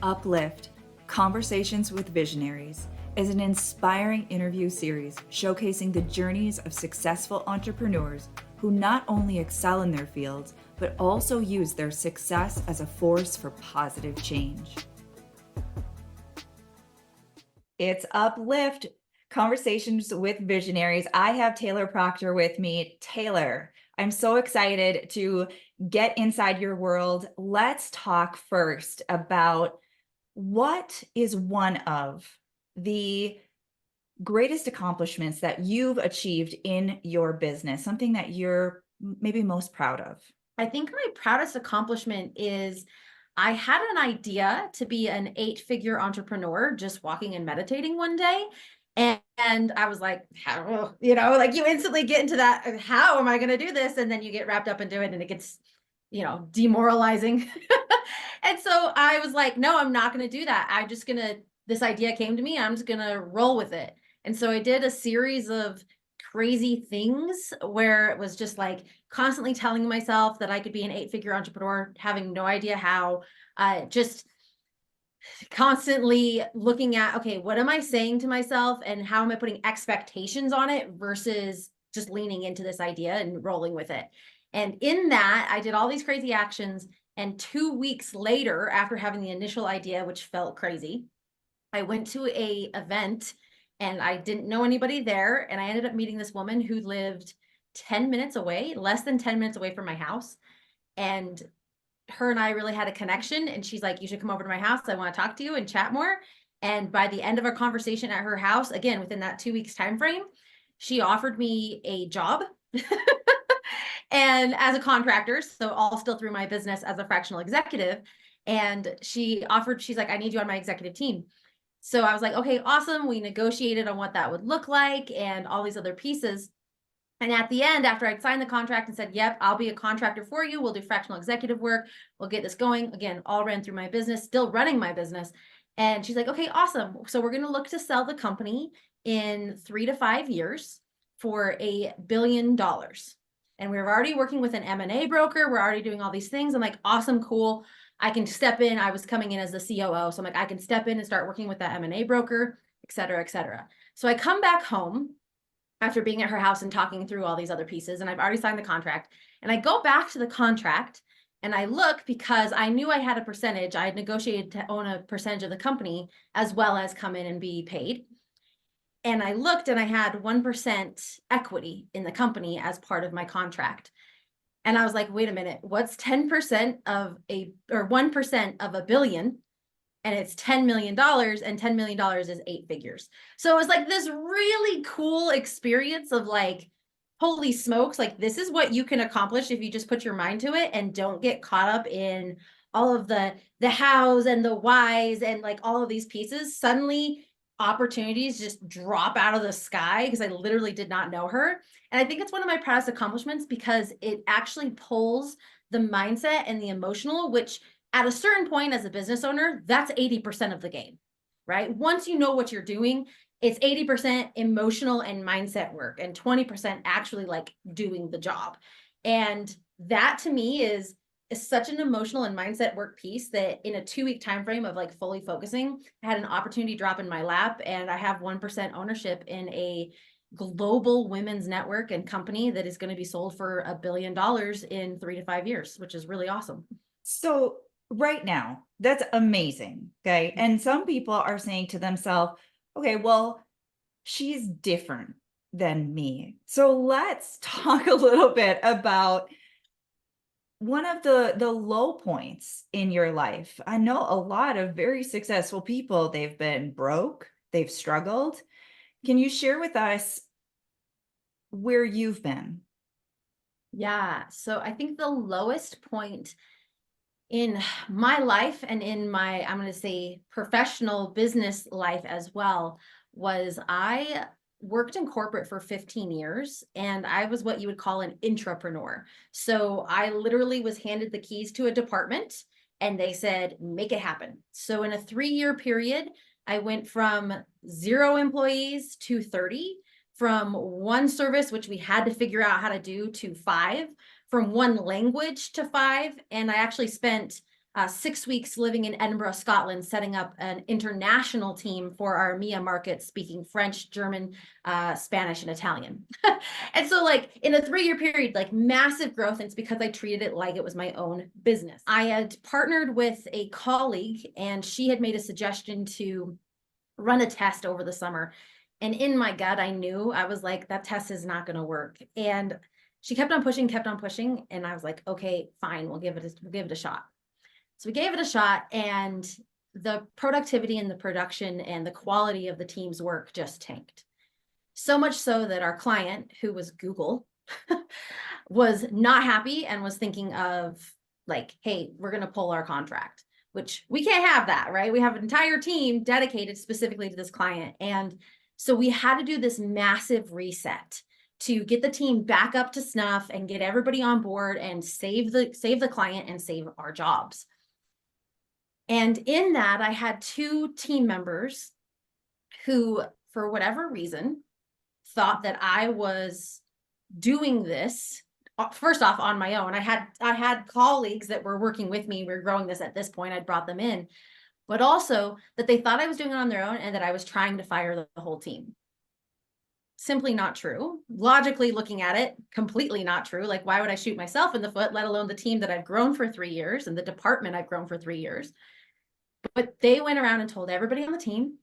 Uplift, Conversations with Visionaries, is an inspiring interview series showcasing the journeys of successful entrepreneurs who not only excel in their fields, but also use their success as a force for positive change. It's Uplift, Conversations with Visionaries. I have Taylor Proctor with me. Taylor, I'm so excited to get inside your world. Let's talk first about what is one of the greatest accomplishments that you've achieved in your business, something that you're maybe most proud of? I think my proudest accomplishment is I had an idea to be an 8-figure entrepreneur just walking and meditating one day. And I was like, how, like you instantly get into that, how am I going to do this? And then you get wrapped up into it and it gets, demoralizing. And so I was like, no, I'm not going to do that. This idea came to me. I'm just going to roll with it. And so I did a series of crazy things where it was just like constantly telling myself that I could be an 8-figure entrepreneur, having no idea how, just constantly looking at, okay, what am I saying to myself and how am I putting expectations on it versus just leaning into this idea and rolling with it. And in that, I did all these crazy actions. And 2 weeks later, after having the initial idea, which felt crazy, I went to a event and I didn't know anybody there. And I ended up meeting this woman who lived 10 minutes away, less than 10 minutes away from my house. And her and I really had a connection. And she's like, you should come over to my house. I want to talk to you and chat more. And by the end of our conversation at her house, again, within that 2 weeks time frame, she offered me a job and as a contractor, so all still through my business as a fractional executive. And she's like, I need you on my executive team. So I was like, okay, awesome. We negotiated on what that would look like and all these other pieces. And at the end, after I'd signed the contract and said, yep, I'll be a contractor for you. We'll do fractional executive work. We'll get this going. Again, all ran through my business, still running my business. And she's like, okay, awesome. So we're going to look to sell the company in 3 to 5 years for $1 billion. And we were already working with an M&A broker. We're already doing all these things. I'm like, awesome, cool. I can step in. I was coming in as the COO. So I'm like, I can step in and start working with that M&A broker, et cetera, et cetera. So I come back home after being at her house and talking through all these other pieces, and I've already signed the contract. And I go back to the contract and I look because I knew I had a percentage. I had negotiated to own a percentage of the company as well as come in and be paid. And I looked and I had 1% equity in the company as part of my contract. And I was like, wait a minute, what's 10% of or 1% of $1 billion? And it's $10 million, and $10 million is 8 figures. So it was like this really cool experience of like, holy smokes, like this is what you can accomplish if you just put your mind to it and don't get caught up in all of the hows and the whys and like all of these pieces. Suddenly opportunities just drop out of the sky because I literally did not know her. And I think it's one of my proudest accomplishments because it actually pulls the mindset and the emotional, which at a certain point as a business owner, that's 80% of the game, right? Once you know what you're doing, it's 80% emotional and mindset work and 20% actually like doing the job. And that to me is such an emotional and mindset work piece that in a 2-week time frame of like fully focusing, I had an opportunity drop in my lap, and I have 1% ownership in a global women's network and company that is going to be sold for $1 billion in 3 to 5 years, which is really awesome. So right now, that's amazing. Okay. And some people are saying to themselves, okay, well, she's different than me. So let's talk a little bit about one of the low points in your life. I know a lot of very successful people, they've been broke, they've struggled. Can you share with us where you've been? Yeah. So I think the lowest point in my life and in my, I'm going to say professional business life as well, was I worked in corporate for 15 years and I was what you would call an intrapreneur. So I literally was handed the keys to a department and they said, make it happen. So in a 3-year period, I went from 0 employees to 30, from one service, which we had to figure out how to do, to 5, from one language to 5. And I actually spent 6 weeks living in Edinburgh, Scotland, setting up an international team for our EMEA market, speaking French, German, Spanish, and Italian. And so like in a 3-year period, like massive growth. And it's because I treated it like it was my own business. I had partnered with a colleague and she had made a suggestion to run a test over the summer. And in my gut, I knew, I was like, that test is not going to work. And she kept on pushing. And I was like, okay, fine, we'll give it a shot. So we gave it a shot, and the productivity and the production and the quality of the team's work just tanked. So much so that our client, who was Google, was not happy and was thinking of like, hey, we're going to pull our contract, which we can't have that, right? We have an entire team dedicated specifically to this client. And so we had to do this massive reset to get the team back up to snuff and get everybody on board and save the client and save our jobs. And in that, I had 2 team members who, for whatever reason, thought that I was doing this first off on my own. I had colleagues that were working with me. We were growing this at this point. I'd brought them in, but also that they thought I was doing it on their own and that I was trying to fire the whole team. Simply not true. Logically looking at it, completely not true. Like, why would I shoot myself in the foot, let alone the team that I've grown for 3 years and the department I've grown for 3 years? But they went around and told everybody on the team.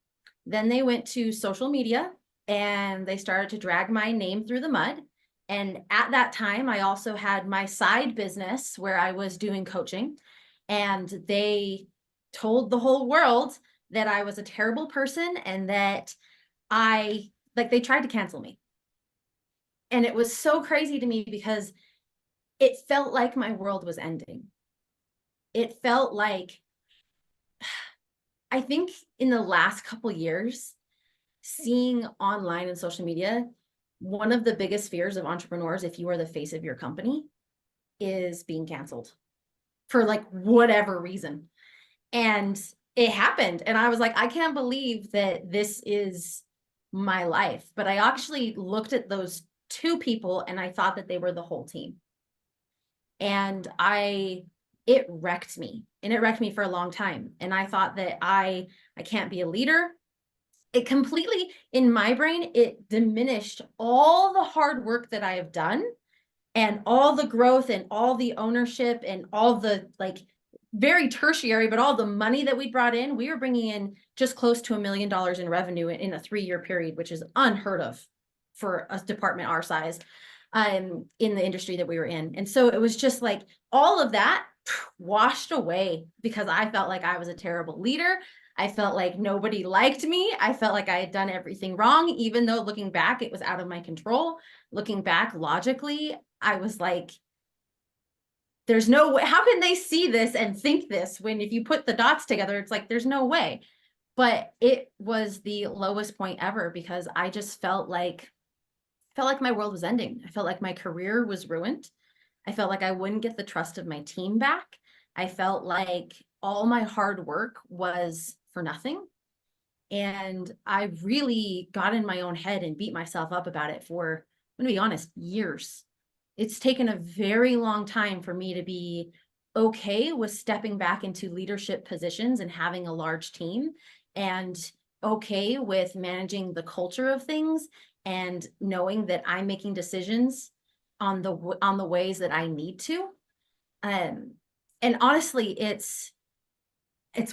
Then they went to social media and they started to drag my name through the mud. And at that time, I also had my side business where I was doing coaching, and they told the whole world that I was a terrible person and that they tried to cancel me. And it was so crazy to me because it felt like my world was ending. It felt like, I think in the last couple years, seeing online and social media, one of the biggest fears of entrepreneurs, if you are the face of your company, is being canceled for like whatever reason. And it happened. And I was like, I can't believe that this is my life. But I actually looked at those 2 people and I thought that they were the whole team. And it wrecked me, and it wrecked me for a long time. And I thought that I can't be a leader. It completely, in my brain, it diminished all the hard work that I have done and all the growth and all the ownership and all the like very tertiary, but all the money that we brought in. We were bringing in just close to $1 million in revenue in a 3-year period, which is unheard of for a department our size in the industry that we were in. And so it was just like all of that washed away because I felt like I was a terrible leader. I felt like nobody liked me. I felt like I had done everything wrong, even though looking back, it was out of my control. Looking back logically, I was like, there's no way. How can they see this and think this when if you put the dots together, it's like, there's no way. But it was the lowest point ever because I just felt like my world was ending. I felt like my career was ruined. I felt like I wouldn't get the trust of my team back. I felt like all my hard work was for nothing. And I really got in my own head and beat myself up about it for, I'm gonna be honest, years. It's taken a very long time for me to be okay with stepping back into leadership positions and having a large team, and okay with managing the culture of things and knowing that I'm making decisions on the ways that I need to. And honestly, it's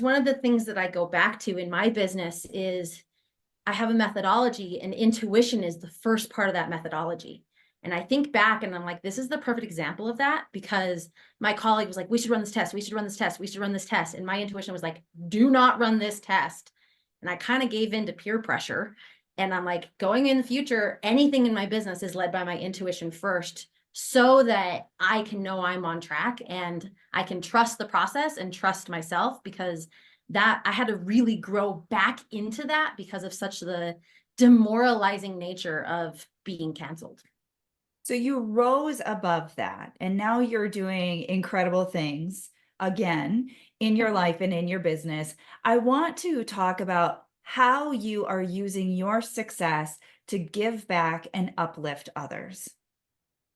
one of the things that I go back to in my business is I have a methodology, and intuition is the first part of that methodology. And I think back and I'm like, this is the perfect example of that, because my colleague was like, we should run this test. We should run this test. We should run this test. And my intuition was like, do not run this test. And I kind of gave in to peer pressure. And I'm like, going in the future, anything in my business is led by my intuition first, so that I can know I'm on track and I can trust the process and trust myself, because that I had to really grow back into that because of such the demoralizing nature of being canceled. So you rose above that, and now you're doing incredible things again in your life and in your business. I want to talk about how you are using your success to give back and uplift others.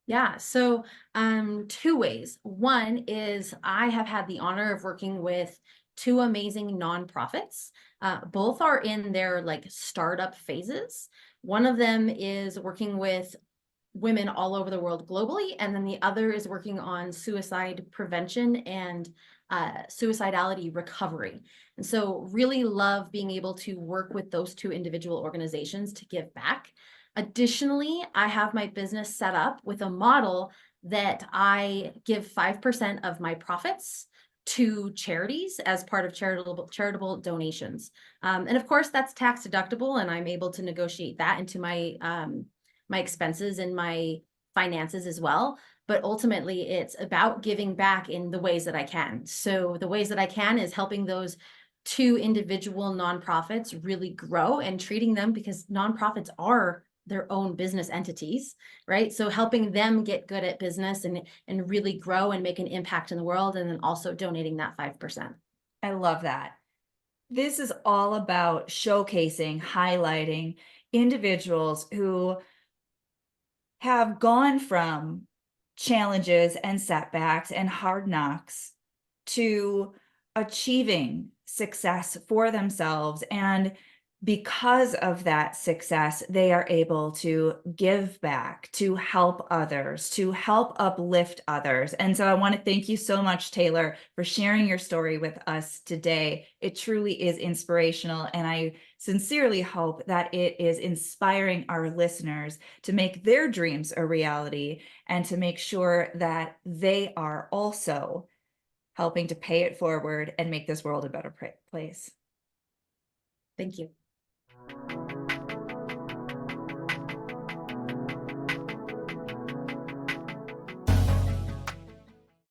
Yeah, so two ways. One is I have had the honor of working with two amazing nonprofits. Both are in their like startup phases. One of them is working with women all over the world globally, and then the other is working on suicide prevention and suicidality recovery. And so really love being able to work with those two individual organizations to give back. Additionally, I have my business set up with a model that I give 5% of my profits to charities as part of charitable donations. And of course, that's tax deductible, and I'm able to negotiate that into my expenses and my finances as well. But ultimately, it's about giving back in the ways that I can. So the ways that I can is helping those two individual nonprofits really grow and treating them, because nonprofits are their own business entities, right? So helping them get good at business and really grow and make an impact in the world, and then also donating that 5%. I love that. This is all about showcasing, highlighting individuals who have gone from challenges and setbacks and hard knocks to achieving success for themselves. And because of that success, they are able to give back, to help others, to help uplift others. And so I want to thank you so much, Taylor, for sharing your story with us today. It truly is inspirational. And I sincerely hope that it is inspiring our listeners to make their dreams a reality and to make sure that they are also helping to pay it forward and make this world a better place. Thank you.